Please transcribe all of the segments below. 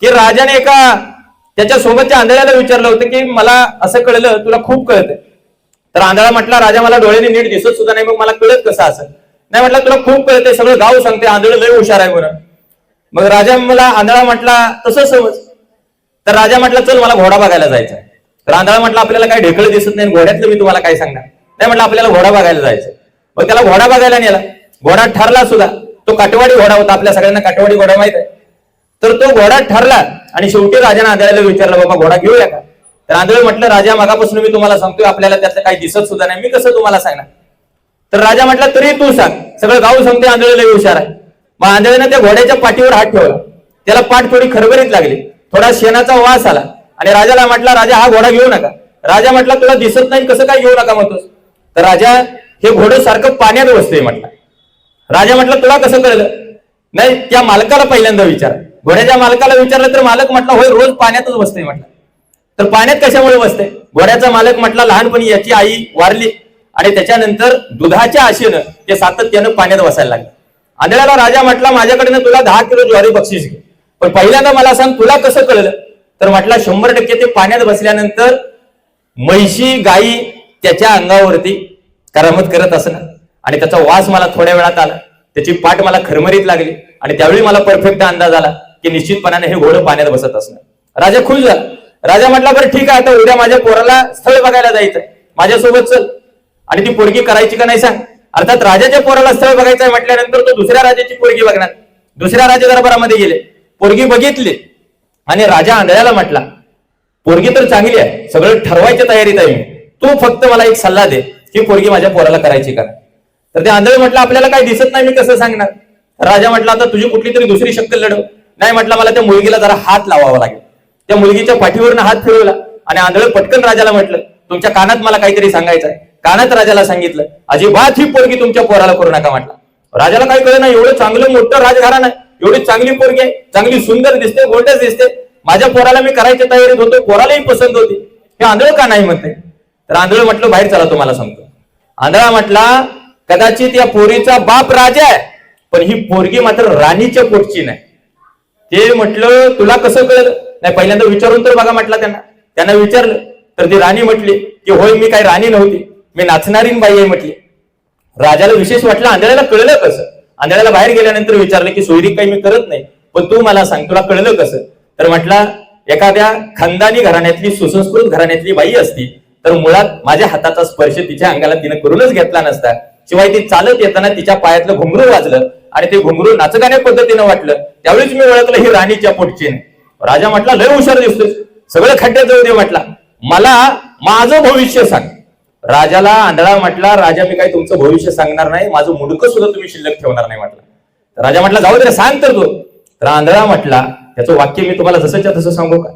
की राजाने एका त्याच्या सोबतच्या आंधळ्याला विचारलं होतं की मला असं कळलं तुला खूप कळतंय. तर आंधळा म्हटला राजा मला डोळ्याने नीट दिसत सुद्धा नाही, मग मला कळत कसं असं. नाही म्हटलं तुला खूप कळतंय, सगळं गाव सांगते आंधळ लय हुशार आहे म्हणून. मग राजा मला आंधळा म्हटला तसं समज. तर राजा म्हटला चल मला घोडा बघायला जायचा. तर आंधळा म्हटला आपल्याला काय ढेकळं दिसत नाही, घोड्यातलं मी तुम्हाला काय सांगणार. नाही म्हटलं आपल्याला घोडा बघायला जायचं. मग त्याला घोडा बघायला नेला. घोडा ठरला सुद्धा. तो काटवाडी घोडा होता, आपल्या सगळ्यांना काटवाडी घोडा माहित आहे. तर तो घोडा ठरला आणि शेवटी राजाने आंधळ्याला विचारलं बाबा घोडा घेऊया का. तर आंधळ म्हटलं राजा मागापासून मी तुम्हाला सांगतोय आपल्याला त्यातलं काही दिसत सुद्धा नाही, मी कसं तुम्हाला सांगणार. तर राजा म्हटला तरी तू सांग, सगळं गाव सांगते आंधळ लय हुशार आहे. मग आंधळीनं त्या घोड्याच्या पाठीवर हात ठेवला. त्याला पाठ थोडी खरबरीत लागली, थोडा शेणाचा वास आला आणि राजाला म्हटला राजा हा घोडा घेऊ नका. राजा म्हटला तुला दिसत नाही कसं काय घेऊ नका म्हणतोस. तर राजा हे घोडं सारखं पाण्यात बसतंय म्हटलं. राजा म्हटलं तुला कसं कळलं. नाही त्या मालकाला पहिल्यांदा विचार. घोड्याच्या मालकाला विचारलं तर मालक म्हटला होय रोज पाण्यातच बसतंय म्हटलं. तर पाण्यात कशामुळे बसतंय. घोड्याचा मालक म्हटला लहानपणी याची आई वारली आणि त्याच्यानंतर दुधाच्या आशेनं ते सातत्यानं पाण्यात बसायला लागले. आंधळ्याला राजा म्हटला माझ्याकडनं तुला 10 किलो ज्वारी बक्षीस घे, पण पहिल्यांदा मला सांग तुला कसं कळलं. तर म्हटला 100% ते पाण्यात बसल्यानंतर म्हैशी गायी त्याच्या अंगावरती करामत करत असणं आणि त्याचा वास मला थोड्या वेळात आला, त्याची पाठ मला खरमरीत लागली आणि त्यावेळी मला परफेक्ट अंदाज आला की निश्चितपणाने हे घोडं पाण्यात बसत असणं. राजा खुश झाला. राजा म्हटला बरं ठीक आहे, आता उद्या माझ्या पोराला स्थळ बघायला जायचंय, माझ्यासोबत चल आणि ती पोरगी करायची का नाही सांग. अर्थात राजाच्या पोराला स्थळ बघायचंय म्हटल्यानंतर तो दुसऱ्या राजाची पोरगी बघणार. दुसऱ्या राजा दरबारामध्ये गेले, पोरगी बघितली आणि राजा आंधळ्याला म्हटला पोरगी तर चांगली आहे, सगळं ठरवायच्या तयारीत आहे मी, तू फक्त मला एक सल्ला दे की पोरगी माझ्या पोराला करायची का. तर ते आंधळे म्हटलं आपल्याला काही दिसत नाही मी कसं सांगणार. राजा म्हटला आता तुझी कुठली तरी दुसरी शक्कल लढव. नाही म्हटलं मला त्या मुलगीला जरा हात लावावा लागेल. त्या मुलगीच्या पाठीवरनं हात फिरवला आणि आंधळ पटकन राजाला म्हटलं तुमच्या कानात मला काहीतरी सांगायचं आहे. कानात राजाला सांगितलं अजिबात ही पोरगी तुमच्या पोराला करू नका म्हटलं. राजाला काही कळलं नाही, एवढं चांगलं मोठं राजघराणं आहे, एवढी चांगली पोरगी आहे, चांगली सुंदर दिसते, गोंडच दिसते, माझ्या पोराला मी करायच्या तयारीत होतो, पोरालाही पसंत होती, हे आंधळ का नाही म्हणते. तर आंधळ म्हटलं बाहेर चला तुम्हाला सांगतो. आंधळा म्हटला कदाचित या पोरीचा बाप राजा आहे, पण ही पोरगी मात्र राणीच्या पोटची नाही. ते म्हटलं तुला कसं कळलं. नाही पहिल्यांदा विचारून तर बघा म्हटला त्यांना विचारलं तर ती राणी म्हटली की होय मी काही राणी नव्हती, मी नाचणारी बाई आहे म्हटली. राजाला विशेष वाटलं आंधळ्याला कळलं कसं. आंधळ्याला बाहेर गेल्यानंतर विचारलं की सोयरी काही मी करत नाही, पण तू मला सांग तुला कळलं कसं. तर म्हटला एखाद्या खानदानी घराण्यातली सुसंस्कृत घराण्यातली बाई असती तर मुळात माझ्या हाताचा स्पर्श तिच्या अंगाला तिने करूनच घेतला नसता. शिवाय ती चालत येताना तिच्या पायातलं घुंगरू वाजलं आणि ते घुंगरू नाचगाण्या पद्धतीनं वाटलं, त्यावेळीच मी ओळखलं ही राणीच्या पोटची नाही. राजा म्हटला लय हुशार दिसतोय, सगळं खड्ड्यात जाऊ दे म्हटला, मला माझं भविष्य सांग. राजाला आंधळा म्हटला राजा मी काही तुमचं भविष्य सांगणार नाही, माझं मुंडकं सुद्धा तुम्ही शिल्लक ठेवणार नाही म्हटलं. तर राजा म्हटला जाऊ दे सांग तर तू. तर आंधळा म्हटला त्याचं वाक्य मी तुम्हाला जसंच्या तसं सांगू का.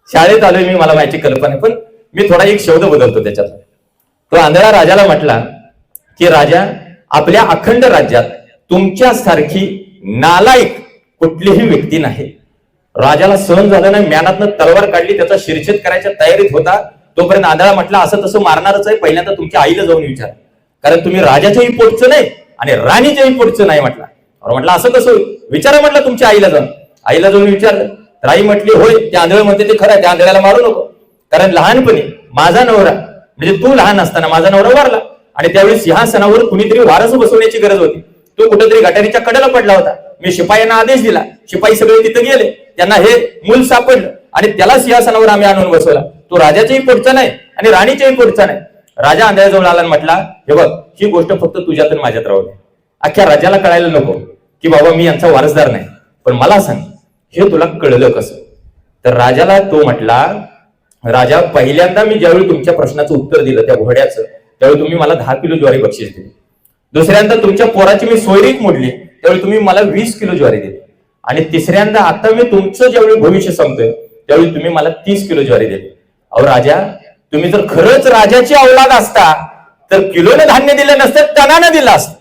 शाळेत आलोय मी, मला माहिती कल्पना, पण मी थोडा एक शब्द बदलतो त्याच्यात. तो आंधळा राजाला म्हटला की राजा आपल्या अखंड राज्यात तुमच्यासारखी नालायक कुठलीही व्यक्ती नाही. राजाला सहन झालं नाही, म्यानातनं तलवार काढली, त्याचा शिरछेद करायच्या तयारीत होता. तोपर्यंत आंधळा म्हटला असं तसं मारणारच आहे, पहिल्यांदा तुमच्या आईला जाऊन विचार, कारण तुम्ही राजाच्याही पोटचं नाही आणि राणीच्याही पोटचं नाही म्हटला. म्हटलं असं कसं विचारा म्हटलं तुमच्या आईला जाऊन. आईला जाऊन विचारलं तर आई म्हटली होय ते आंधळ म्हणते ते खरं आहे, त्या आंधळ्याला मारू नको, कारण लहानपणी माझा नवरा म्हणजे तू लहान असताना माझा नवरा वारला आणि त्यावेळी सिंहासनावर कुणीतरी वारस बसवण्याची गरज होती. तो कुठेतरी गटारीच्या कडेला पडला होता. मी शिपायांना आदेश दिला, शिपाई सगळे तिथे गेले, त्यांना हे मूल सापडलं आणि त्याला सिंहासनावर आम्ही आणून बसवला. तो राजाच्याही पोटचा नाही आणि राणीच्याही पोटचा नाही. राजा आंधळ्याजवळ आला आणि म्हटला हे बघ ही गोष्ट फक्त तुझ्यातून माझ्यात राहू दे, अख्ख्या राजाला कळायला नको की बाबा मी यांचा वारसदार नाही, पण मला सांग हे तुला कळलं कसं. तर राजाला तो म्हटला राजा पहिल्यांदा मी ज्यावेळी तुमच्या प्रश्नाचं उत्तर दिलं त्या घोड्याचं, त्यावेळी तुम्ही मला 10 किलो ज्वारी बक्षीस दिली. दुसऱ्यांदा तुमच्या पोराची मी सोयरीक मोडली त्यावेळी तुम्ही मला 20 किलो ज्वारी दिली. आणि तिसऱ्यांदा आता मी तुमचं ज्यावेळी भविष्य सांगतोय त्यावेळी तुम्ही मला 30 किलो ज्वारी दिली. अहो राजा तुम्ही जर खरंच राजाची औलाद असता तर किलोने धान्य दिलं नसतं, टनानं दिलं असतं,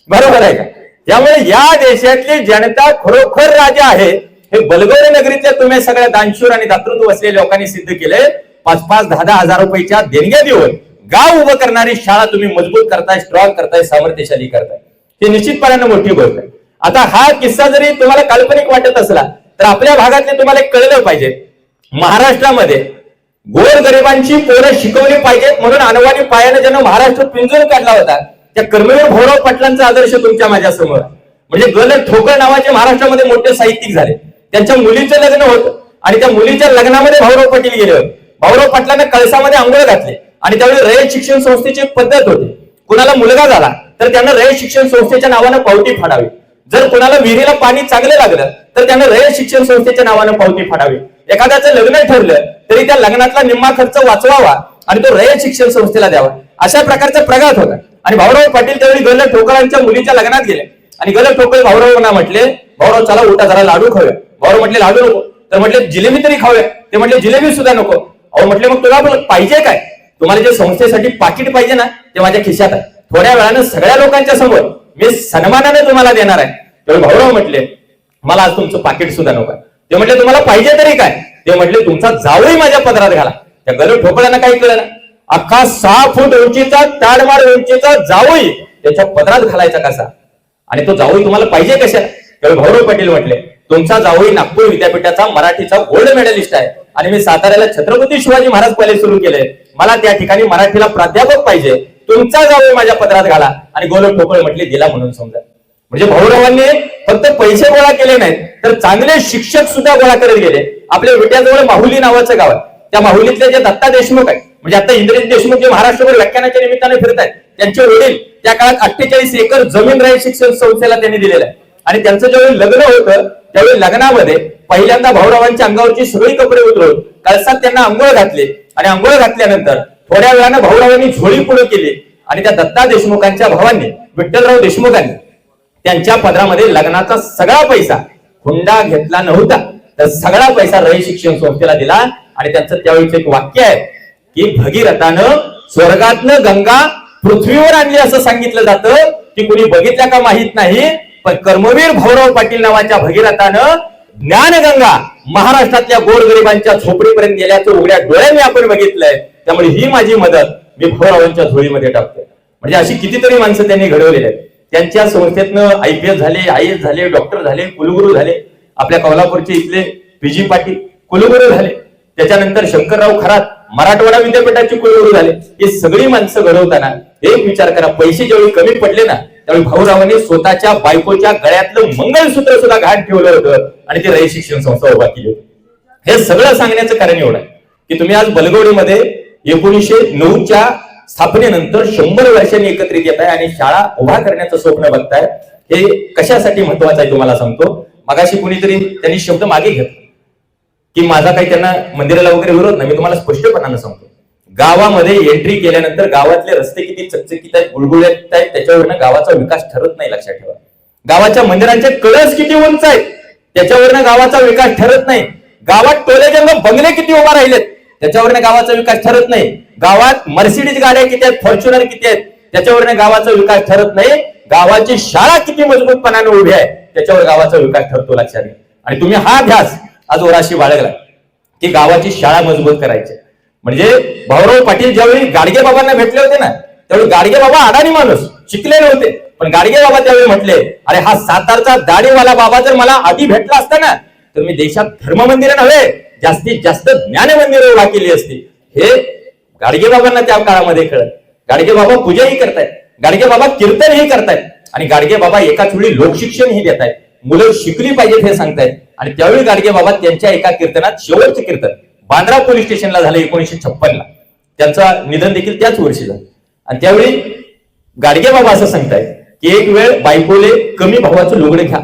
बरोबर आहे का. त्यामुळे या देशातली जनता खरोखर राजा आहे हे बलगोरे नगरीतल्या तुम्ही सगळ्या दानशूर आणि दातृत्व असलेल्या लोकांनी सिद्ध केले. 5-5, 10-10 हजार रुपयाच्या देणग्या देऊन गाव उभं करणारी शाळा तुम्ही मजबूत करताय, स्ट्रॉंग करताय, सामर्थ्यशाली करताय, हे निश्चितपणाने मोठी गोष्ट आहे. आता हा किस्सा जरी तुम्हाला काल्पनिक वाटत असला तर आपल्या भागातले तुम्हाला एक कळलं पाहिजे, महाराष्ट्रामध्ये गोरगरिबांची पोरं शिकवली पाहिजेत म्हणून अनवाणी पायाने ज्यानं महाराष्ट्र पिंजून काढला होता त्या कर्मवीर भाऊराव पाटलांचा आदर्श तुमच्या माझ्या समोर. म्हणजे गलत ठोकर नावाचे महाराष्ट्रामध्ये मोठे साहित्यिक झाले, त्यांच्या मुलीचं लग्न होतं आणि त्या मुलीच्या लग्नामध्ये भाऊराव पाटील गेले होते. भाऊराव पाटलांना कळसामध्ये आंघोळ घातले आणि त्यावेळी रयत शिक्षण संस्थेची एक पद्धत होती, कुणाला मुलगा झाला तर त्यांना रयत शिक्षण संस्थेच्या नावानं पावती फाडावी, जर कुणाला विहिरीला पाणी चांगलं लागलं तर त्यांना रयत शिक्षण संस्थेच्या नावानं पावती फाडावी. एखाद्याचं लग्न ठरलं तरी त्या लग्नातला निम्मा खर्च वाचवावा आणि तो रयत शिक्षण संस्थेला द्यावा, अशा प्रकारचा प्रघात होता. आणि भाऊराव पाटील त्यावेळी गलत ठोकरांच्या मुलीच्या लग्नात गेले आणि गलत ठोकर भाऊरावांना म्हटले, भाऊराव चला उठा जरा लाडू खाऊया. भाऊराव म्हटले लाडू नको, तर म्हटले जिलेबी तरी खाऊया. ते म्हटले जिलेबी सुद्धा नको. अहो म्हटले मग तुला पाहिजे काय, तुम्हाला जे संस्थेसाठी पाकिट पाहिजे ना ते माझ्या खिशात आहे, थोड्या वेळानं सगळ्या लोकांच्या समोर मी सन्मानाने तुम्हाला देणार आहे. त्यावेळी भाऊराव म्हटले मला आज तुमचं पाकिट सुद्धा नको. ते म्हटले तुम्हाला पाहिजे तरी काय, ते म्हटले तुमचा जावई माझ्या पदरात घाला. त्या गलत ठोकळ्यांना काही कळलं ना, अख्खा 6 फूट उंचीचा ताडमाड उंचीचा जावई त्याच्या पदरात घालायचा कसा, आणि तो जावई तुम्हाला पाहिजे कशाला. त्यावेळी भाऊराव पाटील म्हटले तुमचा जावई नागपूर विद्यापीठाचा मराठीचा गोल्ड मेडलिस्ट आहे आणि मी साताऱ्याला छत्रपती शिवाजी महाराज कॉलेज सुरू केले, मला त्या ठिकाणी मराठीला प्राध्यापक पाहिजे, तुमचा जावई माझ्या पदरात घाला. आणि गोलक ठोकळ म्हटले दिला म्हणून समजा. म्हणजे भाऊरावांनी फक्त पैसे गोळा केले नाहीत तर चांगले शिक्षक सुद्धा गोळा करत गेले. आपल्या विट्याजवळ माहुली नावाचं गाव आहे, त्या माहुलीतले जे दत्ता देशमुख आहेत, म्हणजे आता इंद्रजित देशमुख जे महाराष्ट्रभर व्याख्यानाच्या निमित्ताने फिरत आहेत, त्यांचे वडील त्या काळात 48 एकर जमीन रयत शिक्षण संस्थेला त्यांनी दिलेलं आहे. आणि त्यांचं ज्यावेळी लग्न होतं त्यावेळी लग्नामध्ये पहिल्यांदा भाऊरावांच्या अंगावरची सगळी कपडे उतरवून कळसात त्यांना आंघोळ घातले आणि आंघोळ घातल्यानंतर थोड्या वेळानं भाऊरावांनी झोळी पुढे केली आणि त्या दत्ता देशमुखांच्या भावांनी विठ्ठलराव देशमुखांनी त्यांच्या पदरामध्ये लग्नाचा सगळा पैसा, हुंडा घेतला नव्हता तर सगळा पैसा रयत शिक्षण संस्थेला दिला. आणि त्यांचं त्यावेळीच एक वाक्य आहे की भगीरथानं स्वर्गातनं गंगा पृथ्वीवर आणली असं सांगितलं जातं की कुणी बघितल्या का माहित नाही, पण कर्मवीर भाऊराव पाटील नावाच्या भगीरथानं ज्ञानगंगा महाराष्ट्रातल्या गोरगरिबांच्या झोपडीपर्यंत गेल्याचं उघड्या डोळ्यांनी आपण बघितलंय. त्यामुळे ही माझी मदत मी भाऊरावांच्या झोळीमध्ये टाकतोय. म्हणजे अशी कितीतरी माणसं त्यांनी घडवलेली आहेत. त्यांच्या संस्थेतनं IPS झाले, IAS झाले, डॉक्टर झाले, कुलगुरू झाले. आपल्या कोल्हापूरचे इथले PG पाटील कुलगुरू झाले. त्याच्यानंतर शंकरराव खरात मराठवाडा विद्यापीठाचे कुलगुरू झाले. ही सगळी माणसं घडवताना एक विचार करा, पैसे ज्यावेळी कमी पडले ना त्यावेळी भाऊरावांनी स्वतःच्या बायकोच्या गळ्यातलं मंगळसूत्र सुद्धा घाण ठेवलं होतं आणि ती रयत शिक्षण संस्था उभा केली होती. हे सगळं सांगण्याचं कारण एवढं आहे की तुम्ही आज बलगवडीमध्ये 1909च्या स्थापनेनंतर 100 वर्षांनी एकत्रित येत आहे आणि शाळा उभा करण्याचं स्वप्न बघताय. हे कशासाठी महत्वाचं आहे तुम्हाला सांगतो. मगाशी कुणीतरी त्यांनी शब्द मागे घेतला की माझा काही त्यांना मंदिराला वगैरे विरोध नाही. मी तुम्हाला स्पष्टपणानं सांगतो, गावामध्ये एंट्री केल्यानंतर गावातले रस्ते किती चकचकीत आहेत, गुळगुळीत आहेत, त्याच्यावरनं गावाचा विकास ठरत नाही. लक्षात ठेवा, गावाच्या मंदिरांचे कळस किती उंच आहेत त्याच्यावरनं गावाचा विकास ठरत नाही. गावात टोलेजंग बंगले किती उभा राहिलेत त्याच्यावरनं गावाचा विकास ठरत नाही. गावात मर्सिडीज गाड्या किती आहेत, फॉर्च्युनर किती आहेत त्याच्यावरनं गावाचा विकास ठरत नाही. गावाची शाळा किती मजबूतपणाने उभी आहे त्याच्यावर गावाचा विकास ठरतो. लक्षात घ्या. आणि तुम्ही हा ध्यास आज वराशी बाळगला की गावाची शाळा मजबूत करायची. म्हणजे भाऊराव पाटील ज्यावेळी गाडगे बाबांना भेटले होते ना त्यावेळी गाडगे बाबा अडाणी माणूस शिकलेले होते, पण गाडगे बाबा त्यावेळी म्हटले अरे हा सातारचा दाढीवाला बाबा जर मला आधी भेटला असता ना तर मी देशात धर्म मंदिरं नव्हे जास्तीत जास्त ज्ञान मंदिरं उभा केली असती. हे गाडगे बाबांना त्या काळामध्ये कळत. गाडगे बाबा पूजाही करतायत, गाडगे बाबा कीर्तनही करतायत आणि गाडगे बाबा एकाच वेळी लोकशिक्षणही देत आहेत. मुलं शिकली पाहिजेत हे सांगतायत. आणि त्यावेळी गाडगे बाबा त्यांच्या एका कीर्तनात शेवटचं कीर्तन बांद्रा पोलीस स्टेशनला झालं 1956 ला. त्यांचं निधन देखील त्याच वर्षी झालं. आणि त्यावेळी गाडगे बाबा असं सांगतायत की एक वेळ बायकोले कमी भावाचं लुगडे घ्या,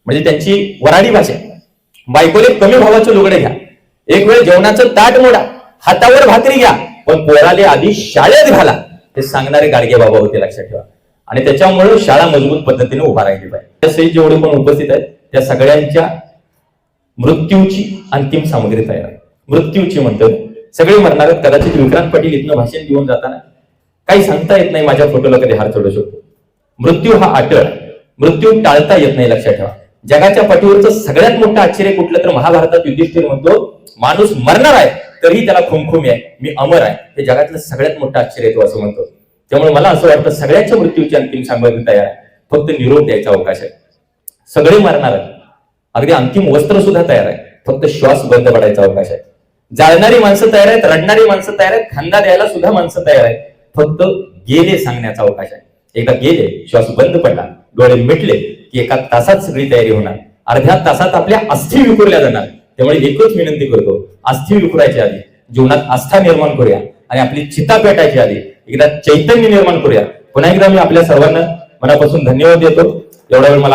म्हणजे त्यांची वराडी भाषा, बायकोले कमी भावाचं लुगडे घ्या, एक वेळ जेवणाचं ताट मोडा, हातावर भाकरी घ्या, पण पोराले आधी शाळेत घाला, हे सांगणारे गाडगे बाबा होते. लक्षात ठेवा. आणि त्याच्यामुळे शाळा मजबूत पद्धतीने उभा राहिली पाहिजे. तसे जेवढे पण उपस्थित आहेत त्या सगळ्यांच्या मृत्यूची अंतिम सामग्री तयार आहे. मृत्यूची म्हणतो सगळे मरणार आहेत. कदाचित विक्रांत पाटील इथनं भाषण देऊन जाताना काही सांगता येत नाही, माझ्या फोटोला कधी हार चढू शकतो. मृत्यू हा अटळ, मृत्यू टाळता येत नाही. लक्षात ठेवा. जगाच्या पाठीवरचं सगळ्यात मोठं आश्चर्य कुठलं तर महाभारतात युधिष्ठिर म्हणतो माणूस मरणार आहे तरी त्याला खुमखुमी आहे, मी अमर आहे. हे जगातलं सगळ्यात मोठं आश्चर्य तो असं म्हणतो. त्यामुळे मला असं वाटतं सगळ्यांच्या मृत्यूची अंतिम सामग्री तयार आहे, फक्त निरोप द्यायचा अवकाश आहे. सगळे मरणार आहेत. अगदी अंतिम वस्त्र सुद्धा तयार आहे, फक्त श्वास बंद पडायचा अवकाश आहे. जाळणारी माणसं तयार आहेत, रडणारी माणसं तयार आहेत, खांदा द्यायला सुद्धा माणसं तयार आहेत, फक्त गेले सांगण्याचा अवकाश आहे. एकदा गेले, श्वास बंद पडला, डोळे मिटले की एका तासात सगळी तयारी होणार. अर्ध्या तासात आपल्या अस्थी विखुरल्या जाणार. त्यामुळे एकच विनंती करतो, अस्थी विखुरायच्या आधी जीवनात आस्था निर्माण करूया आणि आपली चिता पेटायची आधी एकदा चैतन्य निर्माण करूया. पुन्हा एकदा मी आपल्या सर्वांना मनापासून धन्यवाद देतो. एवढा वेळ मला